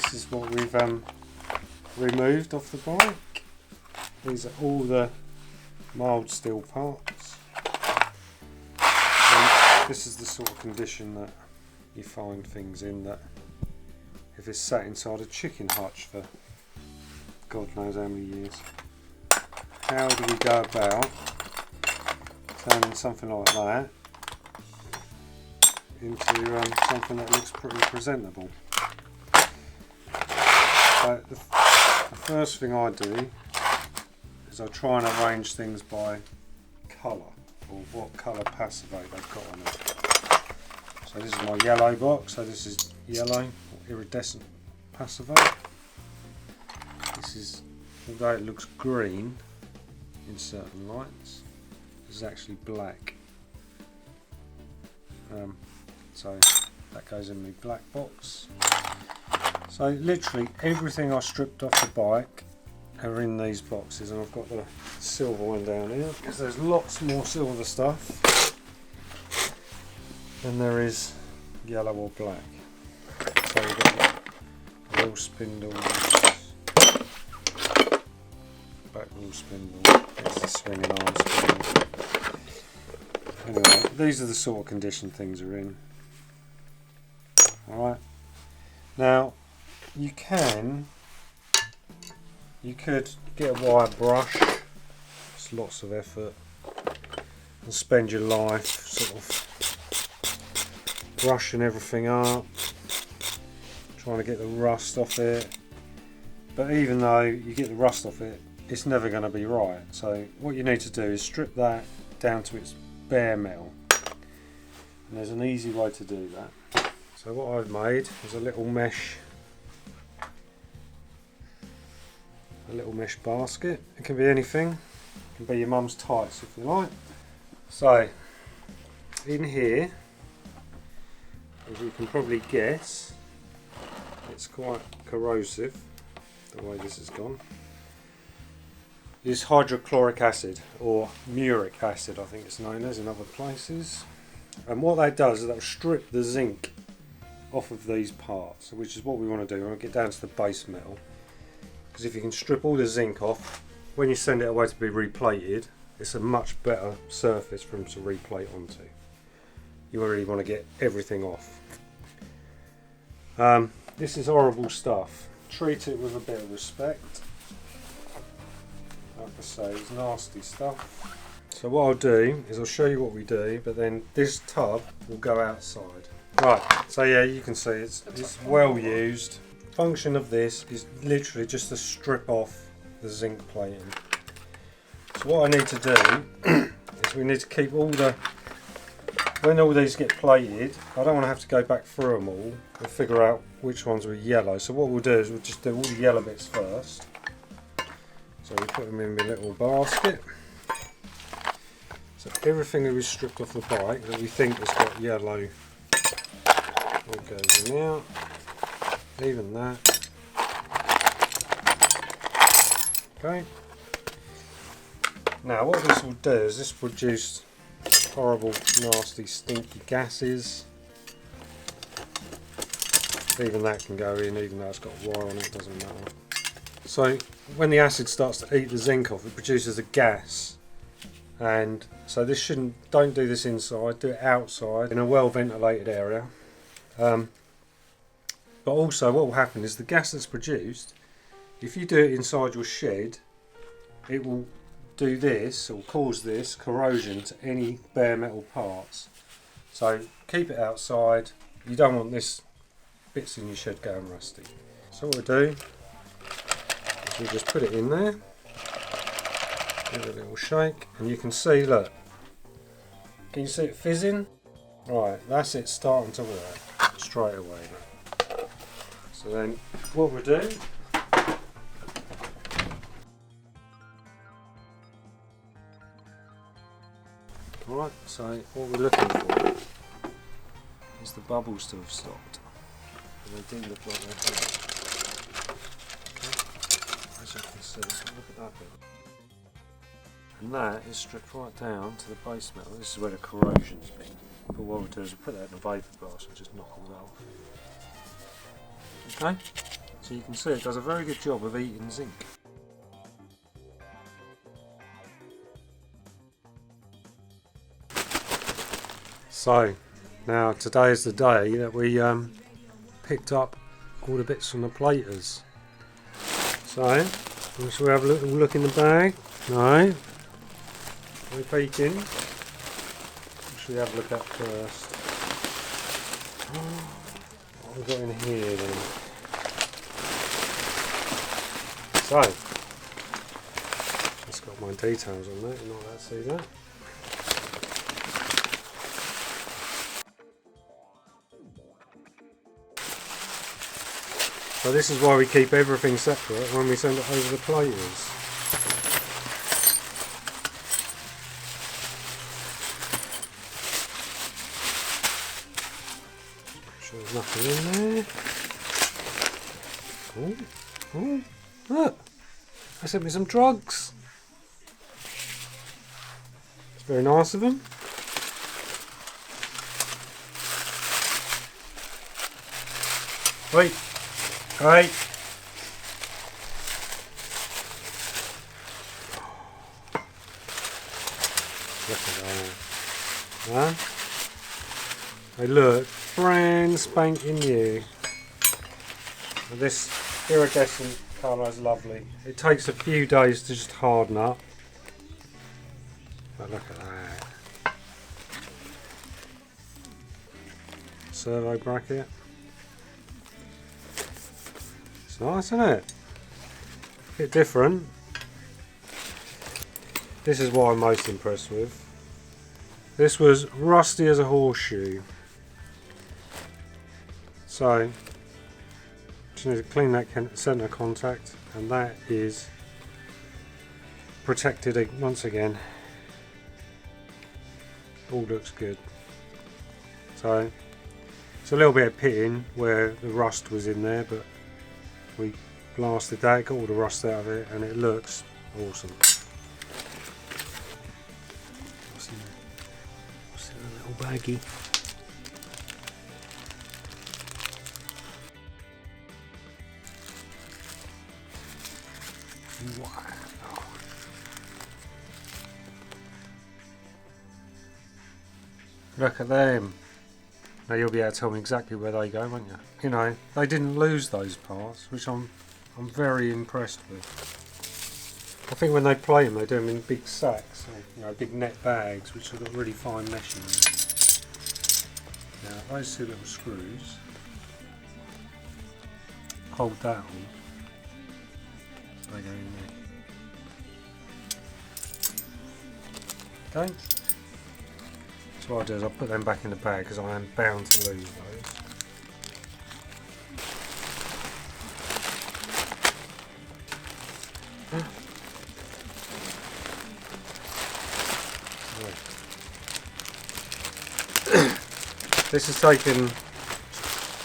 this is what we've removed off the bike. These are all the mild steel parts. And this is the sort of condition that you find things in, that if it's sat inside a chicken hutch for God knows how many years. How do we go about turning something like that into something that looks pretty presentable? So the first thing I do is I try and arrange things by colour, or what colour passivate they've got on it. So this is my yellow box, so this is yellow, or iridescent passivate. This is, although it looks green in certain lights, this is actually black. So that goes in my black box. So literally everything I stripped off the bike are in these boxes, and I've got the silver one down here because there's lots more silver stuff than there is yellow or black. So we've got the wheel spindles, back wheel spindle, there's the swinging arm spindle. Anyway, these are the sort of condition things are in. Alright, now you could get a wire brush, it's lots of effort, and spend your life sort of brushing everything up, trying to get the rust off it. But even though you get the rust off it, it's never going to be right. So what you need to do is strip that down to its bare metal, and there's an easy way to do that. So what I've made is a little mesh basket. It can be anything, it can be your mum's tights if you like. So in here, as you can probably guess, it's quite corrosive the way this has gone. Is hydrochloric acid, or muric acid I think it's known as in other places. And what that does is that will strip the zinc off of these parts, which is what we want to do. We want to get down to the base metal, because if you can strip all the zinc off, when you send it away to be replated, it's a much better surface for them to replate onto. You really want to get everything off. This is horrible stuff. Treat it with a bit of respect. Like I say, it's nasty stuff. So what I'll do is I'll show you what we do, but then this tub will go outside. Right, so yeah, you can see it's well used. The function of this is literally just to strip off the zinc plating. So what I need to do is we need to keep all the, when all these get plated, I don't want to have to go back through them all and figure out which ones were yellow. So what we'll do is we'll just do all the yellow bits first. So we put them in my little basket. So everything that we stripped off the bike that we think has got yellow, all goes in out, even that. Okay. Now what this will do is this will produce horrible, nasty, stinky gases. Even that can go in, even though it's got wire on it, doesn't matter. So when the acid starts to eat the zinc off, it produces a gas. And so this shouldn't, don't do this inside, do it outside in a well ventilated area. But also what will happen is the gas that's produced, if you do it inside your shed, it will do this, or cause this corrosion to any bare metal parts. So keep it outside, you don't want this bits in your shed going rusty. So what we'll do is we just put it in there. Give it a little shake, and you can see, look, can you see it fizzing? Right, that's it starting to work straight away. So then what we'll do, right, so what we're looking for is the bubbles to have stopped, and they do look like they have. Okay. As you can see, so look at that bit. And that is stripped right down to the base metal. This is where the corrosion's been. But what we'll do is we'll put that in a vapour glass and just knock all that off. Okay? So you can see it does a very good job of eating zinc. So now today is the day that we picked up all the bits from the platers. So shall we have a little look in the bag? No. We're peeking. What should we have a look at first? What have we got in here then? So it's got my details on that, you're not allowed to see that. So this is why we keep everything separate when we send it over the platers. Sure there's nothing in there. Oh, look! They sent me some drugs. It's very nice of them. Wait. Right. Look at that. Huh? They look brand spanking new. And this iridescent colour is lovely. It takes a few days to just harden up. But look at that. Servo bracket. Nice, isn't it? A bit different. This is what I'm most impressed with. This was rusty as a horseshoe. So, just need to clean that centre contact, and that is protected once again. All looks good. So, it's a little bit of pitting where the rust was in there, but we blasted that, got all the rust out of it, and it looks awesome. What's in a little baggie? Wow. Look at them. Now you'll be able to tell me exactly where they go, won't you? You know, they didn't lose those parts, which I'm very impressed with. I think when they play them, they do them in big sacks, you know, big net bags, which have got really fine meshing in. Now those two little screws hold that on. So they go in there. Okay. So what I'll do is I'll put them back in the bag because I am bound to lose those. This has taken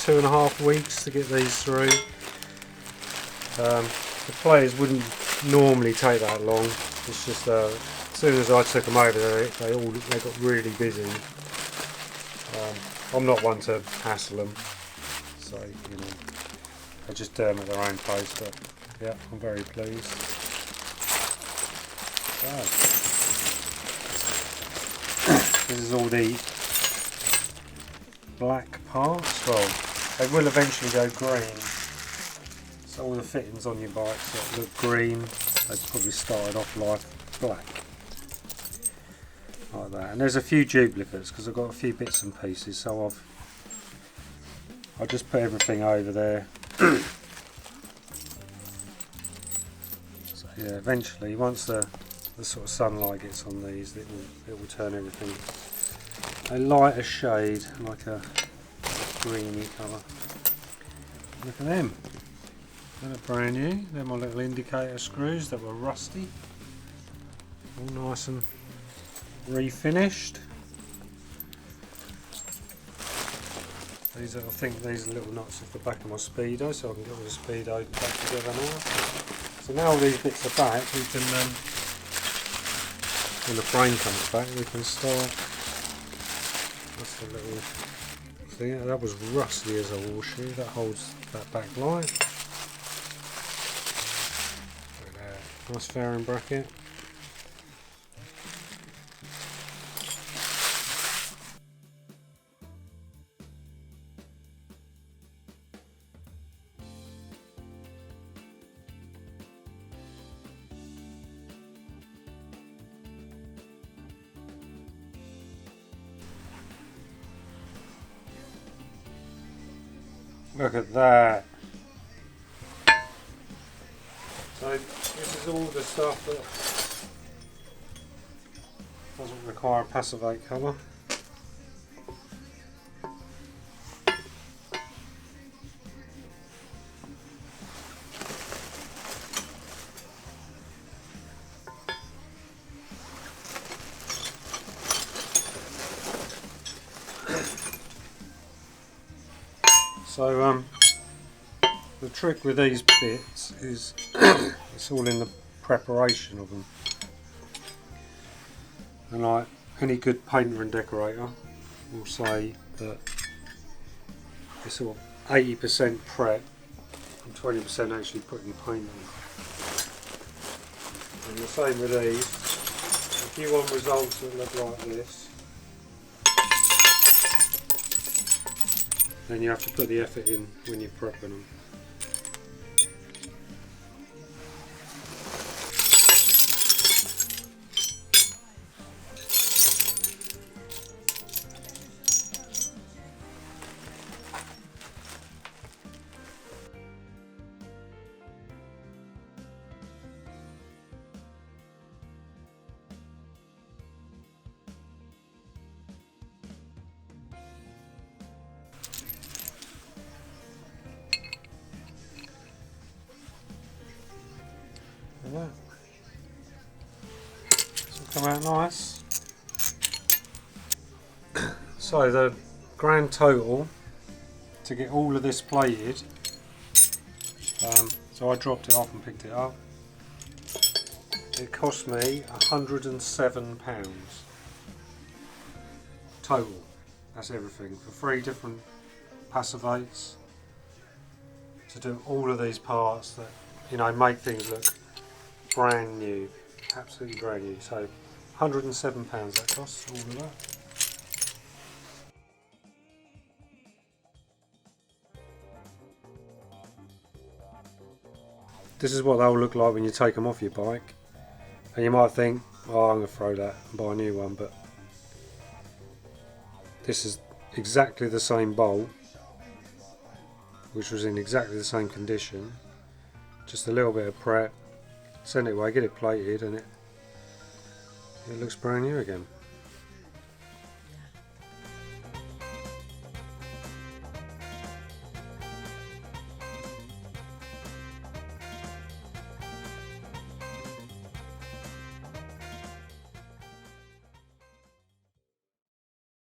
2.5 weeks to get these through. The players wouldn't normally take that long. It's just as soon as I took them over, they got really busy. I'm not one to hassle them, so you know, I just do them at their own pace. But yeah, I'm very pleased. So, this is all the black parts. Well, they will eventually go green. So all the fittings on your bike that look green, they probably started off like black. Like that. And there's a few duplicates because I've got a few bits and pieces, so I'll just put everything over there. So yeah, eventually once the sort of sunlight gets on these, it will turn everything a lighter shade, like a greeny colour. Look at them. They look brand new. They're my little indicator screws that were rusty. All nice and refinished. I think these are little nuts off the back of my Speedo, so I can get all the Speedo back together now. So now all these bits are back, we can, when the frame comes back, we can start. That's the little thing. That was rusty as a horseshoe. That holds that back light. Nice fairing bracket. Look at that. So this is all the stuff that doesn't require a passivate colour. So the trick with these bits is it's all in the preparation of them. And like any good painter and decorator will say that it's sort of 80% prep and 20% actually putting paint on. And the same with these. If you want results that look like this, then you have to put the effort in when you're prepping them. Like that. This will come out nice. So the grand total to get all of this plated, so I dropped it off and picked it up, it cost me £107 total. That's everything, for 3 different passivates to do all of these parts that, you know, make things look brand new, absolutely brand new. So £107 that costs, all of that. This is what they'll look like when you take them off your bike, and you might think, oh, I'm going to throw that and buy a new one, but this is exactly the same bolt, which was in exactly the same condition, just a little bit of prep, send it away, get it plated, and it looks brand new again.